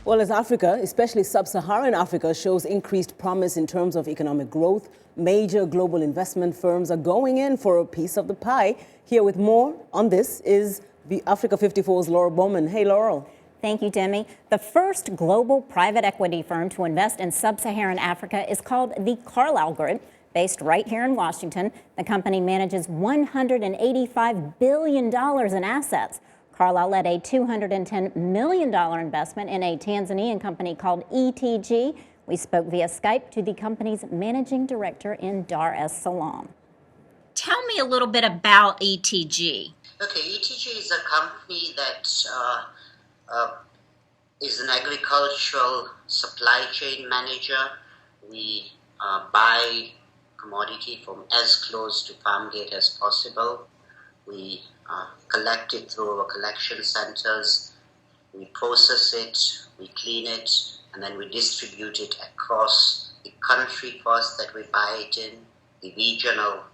Well, as Africa, especially sub-Saharan Africa, shows increased promise in terms of economic growth, major global investment firms are going in for a piece of the pie. Here with more on this is the Africa 54's Laurel Bowman. Hey, Laurel. Thank you, Demi. The first global private equity firm to invest in sub-Saharan Africa is called the Carlyle Group, based right here in Washington. The company manages $185 billion in assets. Carlyle led a $210 million investment in a Tanzanian company called ETG. We spoke via Skype to the company's managing director in Dar es Salaam. Tell me a little bit about ETG. Okay, ETG is a company that is an agricultural supply chain manager. We buy commodity from as close to farm gate as possible. We collect it through our collection centers. We process it, we clean it, and then we distribute it across the country first that we buy it in, the regional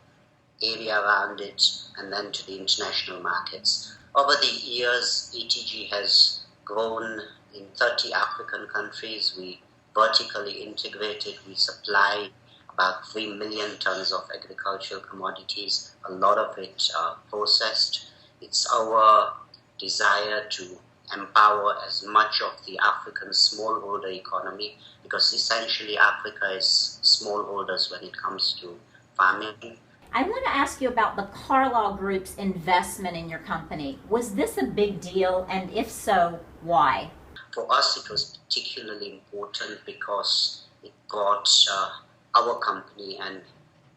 area around it, and then to the international markets. Over the years, ETG has grown in 30 African countries. We vertically integrated. We supply about 3 million tons of agricultural commodities, a lot of it processed. It's our desire to empower as much of the African smallholder economy, because essentially Africa is smallholders when it comes to farming. I want to ask you about the Carlyle Group's investment in your company. Was this a big deal, and if so, why? For us, it was particularly important because it brought our company, and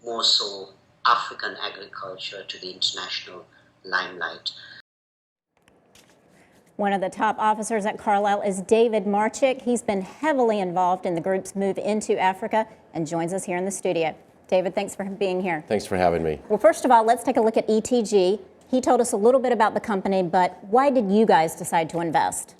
more so African agriculture, to the international limelight. One of the top officers at Carlyle is David Marchick. He's been heavily involved in the group's move into Africa and joins us here in the studio. David, thanks for being here. Thanks for having me. Well, first of all, let's take a look at ETG. He told us a little bit about the company, but why did you guys decide to invest?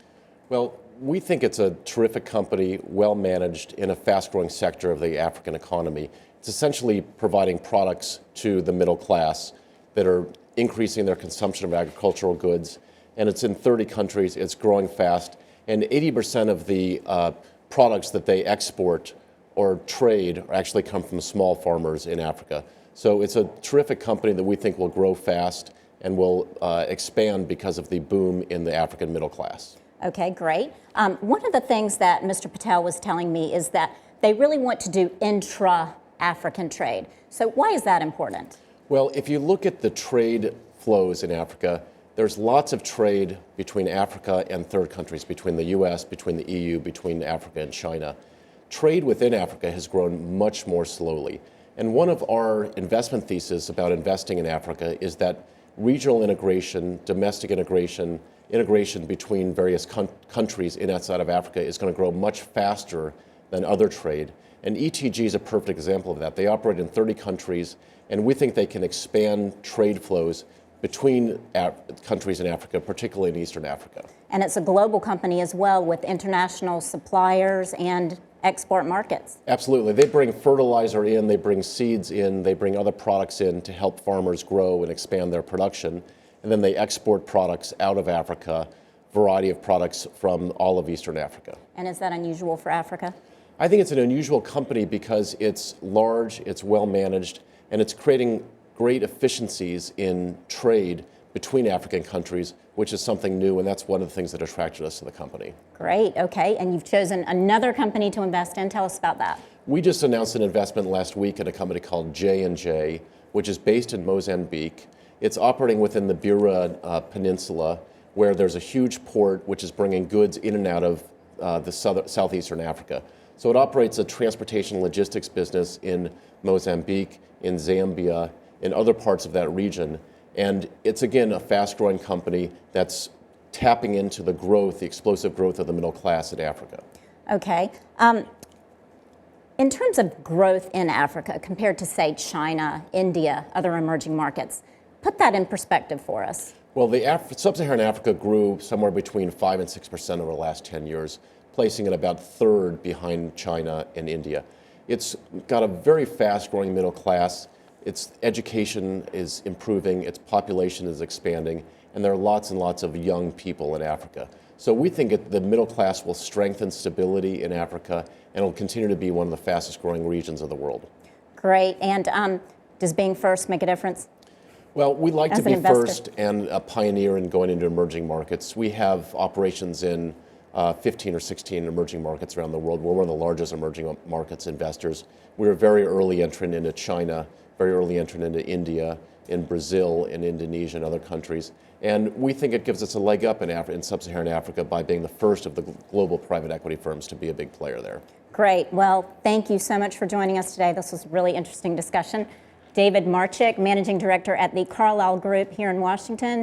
Well, we think it's a terrific company, well managed in a fast-growing sector of the African economy. It's essentially providing products to the middle class that are increasing their consumption of agricultural goods, and it's in 30 countries. It's growing fast, and 80% of the products that they export or trade actually come from small farmers in Africa. So it's a terrific company that we think will grow fast and will expand because of the boom in the African middle class. Okay, great. One of the things that Mr. Patel was telling me is that they really want to do intra-African trade. So why is that important? Well, if you look at the trade flows in Africa, there's lots of trade between Africa and third countries, between the US, between the EU, between Africa and China. Trade within Africa has grown much more slowly. And one of our investment theses about investing in Africa is that regional integration, domestic integration, integration between various countries in outside of Africa is going to grow much faster than other trade. And ETG is a perfect example of that. They operate in 30 countries, and we think they can expand trade flows between countries in Africa, particularly in Eastern Africa. And it's a global company as well, with international suppliers and export markets. Absolutely. They bring fertilizer in, they bring seeds in, they bring other products in to help farmers grow and expand their production. And then they export products out of Africa, variety of products from all of Eastern Africa. And is that unusual for Africa? I think it's an unusual company because it's large, it's well managed, and it's creating great efficiencies in trade between African countries, which is something new, and that's one of the things that attracted us to the company. Great, okay, and you've chosen another company to invest in. Tell us about that. We just announced an investment last week in a company called J&J, which is based in Mozambique. It's operating within the Beira Peninsula, where there's a huge port which is bringing goods in and out of southeastern Africa. So it operates a transportation logistics business in Mozambique, in Zambia, in other parts of that region. And it's, again, a fast-growing company that's tapping into the growth, the explosive growth of the middle class in Africa. Okay. In terms of growth in Africa compared to, say, China, India, other emerging markets, put that in perspective for us. Well, sub-Saharan Africa grew somewhere between 5 and 6% over the last 10 years, placing it about third behind China and India. It's got a very fast-growing middle class. Its education is improving, its population is expanding, and there are lots and lots of young people in Africa. So we think the middle class will strengthen stability in Africa, and it'll continue to be one of the fastest growing regions of the world. Great. And does being first make a difference? Well, we like to As an be investor? first and a pioneer in going into emerging markets. We have operations in 15 or 16 emerging markets around the world. We're one of the largest emerging markets investors. We were a very early entrant into China, very early entrant into India, in Brazil, in Indonesia, and other countries. And we think it gives us a leg up in sub-Saharan Africa by being the first of the global private equity firms to be a big player there. Great. Well, thank you so much for joining us today. This was a really interesting discussion. David Marchick, Managing Director at the Carlyle Group here in Washington.